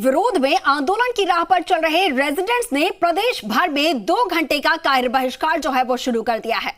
विरोध में आंदोलन की राह पर चल रहे रेजिडेंट्स ने प्रदेश भर में 2 घंटे का कार्य बहिष्कार जो है वो शुरू कर दिया है।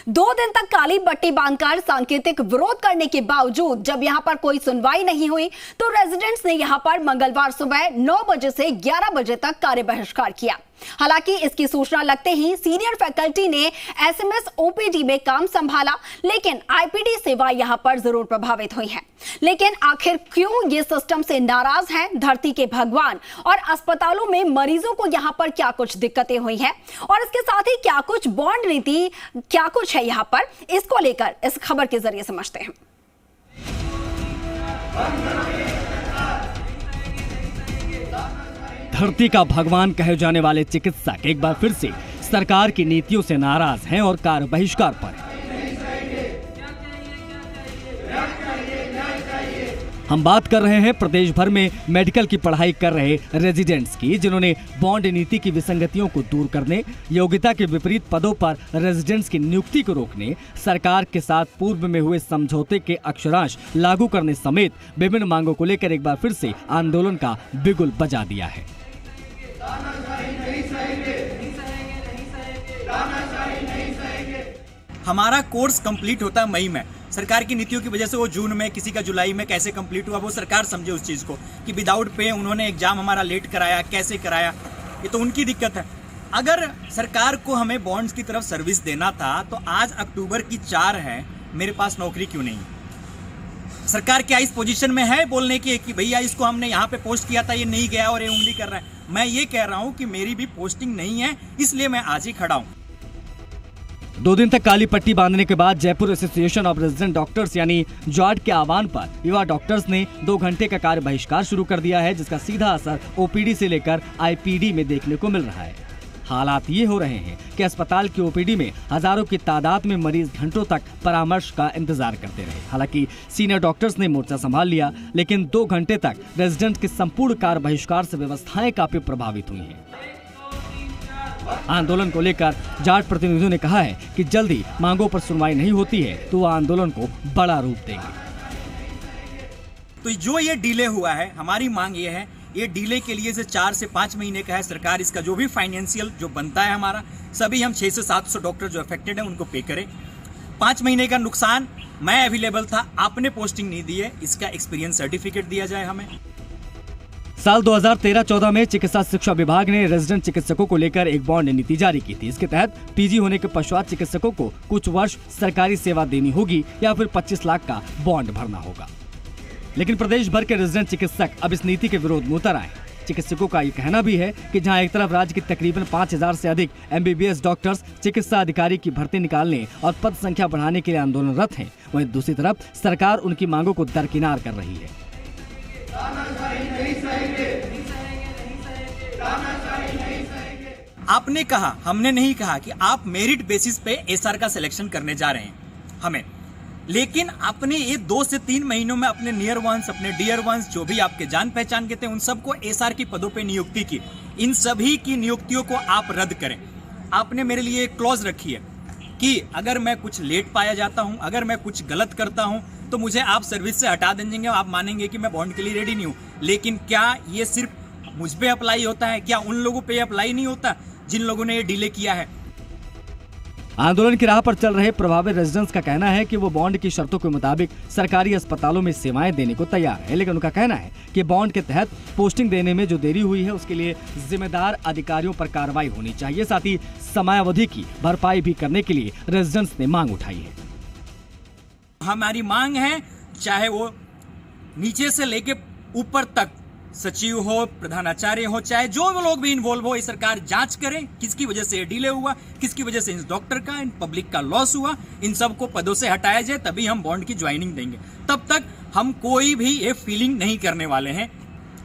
2 दिन तक काली पट्टी बांधकर सांकेतिक विरोध करने के बावजूद जब यहां पर कोई सुनवाई नहीं हुई तो रेजिडेंट्स ने यहां पर मंगलवार सुबह 9 बजे से 11 बजे तक कार्य बहिष्कार किया। हालांकि इसकी सूचना लगते ही सीनियर फैकल्टी ने एसएमएस ओपीडी में काम संभाला, लेकिन आईपीडी सेवा यहां पर जरूर प्रभावित हुई है। लेकिन आखिर क्यों ये सिस्टम से नाराज हैं धरती के भगवान, और अस्पतालों में मरीजों को यहां पर क्या कुछ दिक्कतें हुई हैं, और इसके साथ ही क्या कुछ बॉन्ड नीति क्या कुछ है यहां पर, इसको लेकर इस खबर के जरिए समझते हैं। धरती का भगवान कहे जाने वाले चिकित्सक एक बार फिर से सरकार की नीतियों से नाराज हैं और कार्य बहिष्कार पर। हम बात कर रहे हैं प्रदेश भर में मेडिकल की पढ़ाई कर रहे रेजिडेंट्स की, जिन्होंने बॉन्ड नीति की विसंगतियों को दूर करने, योग्यता के विपरीत पदों पर रेजिडेंट्स की नियुक्ति को रोकने, सरकार के साथ पूर्व में हुए समझौते के अक्षरांश लागू करने समेत विभिन्न मांगों को लेकर एक बार फिर से आंदोलन का बिगुल बजा दिया है। हमारा कोर्स कंप्लीट होता है मई में, सरकार की नीतियों की वजह से वो जून में, किसी का जुलाई में कैसे कंप्लीट हुआ वो सरकार समझे उस चीज़ को कि विदाउट पे उन्होंने एग्जाम हमारा लेट कराया, कैसे कराया, ये तो उनकी दिक्कत है। अगर सरकार को हमें बॉन्ड्स की तरफ सर्विस देना था तो आज अक्टूबर की 4 है, मेरे पास नौकरी क्यों नहीं? सरकार क्या इस पोजीशन में है बोलने की कि भैया इसको हमने यहाँ पे पोस्ट किया था, ये नहीं गया और ये उंगली कर रहा है? मैं ये कह रहा हूँ कि मेरी भी पोस्टिंग नहीं है, इसलिए मैं आज ही खड़ा हूँ। 2 दिन तक काली पट्टी बांधने के बाद Jaipur association of resident doctors यानी जॉट के आह्वान पर युवा डॉक्टर्स ने 2 घंटे का कार्य बहिष्कार शुरू कर दिया है, जिसका सीधा असर ओपीडी से लेकर आईपीडी में देखने को मिल रहा है। हालात ये हो रहे हैं कि अस्पताल की ओपीडी में हजारों की तादाद में मरीज घंटों तक परामर्श का इंतजार करते रहे। हालांकि सीनियर डॉक्टर्स ने मोर्चा संभाल लिया, लेकिन 2 घंटे तक रेजिडेंट के संपूर्ण कार्य बहिष्कार से व्यवस्थाएं काफी प्रभावित हुई हैं। आंदोलन को लेकर जाट प्रतिनिधियों ने कहा है कि जल्दी मांगों पर सुनवाई नहीं होती है तो वो आंदोलन को बड़ा रूप देंगे। तो जो ये डिले हुआ है, हमारी मांग ये है, ये डिले के लिए से 4 से 5 महीने का है। सरकार इसका जो भी फाइनेंशियल जो बनता है हमारा, सभी हम 600 से 700 डॉक्टर जो अफेक्टेड है उनको पे करें। 5 महीने का नुकसान, मैं अवेलेबल था, आपने पोस्टिंग नहीं दी है, इसका एक्सपीरियंस सर्टिफिकेट दिया जाए हमें। साल 2013-14 में चिकित्सा शिक्षा विभाग ने रेजिडेंट चिकित्सकों को लेकर एक बॉन्ड नीति जारी की थी। इसके तहत पीजी होने के पश्चात चिकित्सकों को कुछ वर्ष सरकारी सेवा देनी होगी या फिर 25 लाख का बॉन्ड भरना होगा। लेकिन प्रदेश भर के रेजिडेंट चिकित्सक अब इस नीति के विरोध में उतर आए। चिकित्सकों का ये कहना भी है कि जहां एक तरफ राज्य की तकरीबन 5000 से अधिक एमबीबीएस डॉक्टर्स चिकित्सा अधिकारी की भर्ती निकालने और पद संख्या बढ़ाने के लिए आंदोलनरत हैं, वहीं दूसरी तरफ सरकार उनकी मांगों को दरकिनार कर रही है। आपने कहा, हमने नहीं कहा कि आप मेरिट बेसिस पे एसआर का सिलेक्शन करने जा रहे हैं हमें, लेकिन अपने ये 2 से 3 महीनों में अपने नियर वंस, अपने डियर वंस, जो भी आपके जान पहचान के थे, उन सबको एसआर की पदों पे नियुक्ति की। इन सभी की नियुक्तियों को आप रद्द करें। आपने मेरे लिए एक क्लॉज रखी है कि अगर मैं कुछ लेट पाया जाता हूं, अगर मैं कुछ गलत करता हूं, तो मुझे आप सर्विस से हटा देंगे, आप मानेंगे कि मैं बॉन्ड के लिए रेडी नहीं हूं। लेकिन क्या ये सिर्फ मुझ पे अप्लाई होता है? क्या उन लोगों पे अप्लाई नहीं होता जिन लोगों ने ये डिले किया है? आंदोलन की राह पर चल रहे प्रभावित रेजिडेंट्स का कहना है कि वो बॉन्ड की शर्तों के मुताबिक सरकारी अस्पतालों में सेवाएं देने को तैयार है, लेकिन उनका कहना है कि बॉन्ड के तहत पोस्टिंग देने में जो देरी हुई है उसके लिए जिम्मेदार अधिकारियों पर कार्रवाई होनी चाहिए। साथ ही समयावधि की भरपाई भी करने के लिए रेजिडेंट्स ने मांग उठाई है। हमारी मांग है, चाहे वो नीचे से लेके ऊपर तक सचिव हो, प्रधानाचार्य हो, चाहे जो लोग भी इन्वॉल्व हो, ये सरकार जांच करे किसकी वजह से ये डिले हुआ, किसकी वजह से इन डॉक्टर का, इन पब्लिक का लॉस हुआ, इन सबको पदों से हटाया जाए, तभी हम बॉन्ड की ज्वाइनिंग देंगे। तब तक हम कोई भी ये फीलिंग नहीं करने वाले हैं।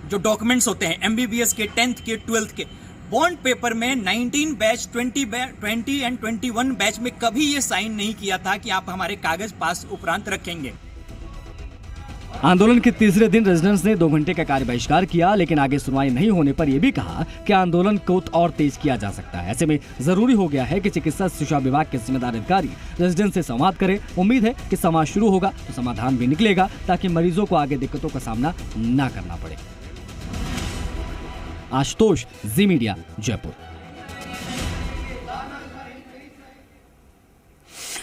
जो डॉक्यूमेंट्स होते हैं एमबीबीएस के, 10th के, 12th के, बॉन्ड पेपर में 19 बैच, 20 एंड 21 बैच में कभी ये साइन नहीं किया था कि आप हमारे कागज पास उपरांत रखेंगे। आंदोलन के तीसरे दिन रेजिडेंट्स ने 2 घंटे का कार्य बहिष्कार किया, लेकिन आगे सुनवाई नहीं होने पर यह भी कहा कि आंदोलन को और तेज किया जा सकता है। ऐसे में जरूरी हो गया है कि चिकित्सा शिक्षा विभाग के जिम्मेदार अधिकारी रेजिडेंट से संवाद करें। उम्मीद है कि संवाद शुरू होगा तो समाधान भी निकलेगा, ताकि मरीजों को आगे दिक्कतों का सामना न करना पड़े। आशुतोष, जी मीडिया, जयपुर।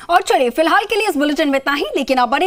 और चलिए फिलहाल के लिए इस बुलेटिन में इतना ही, लेकिन अब बने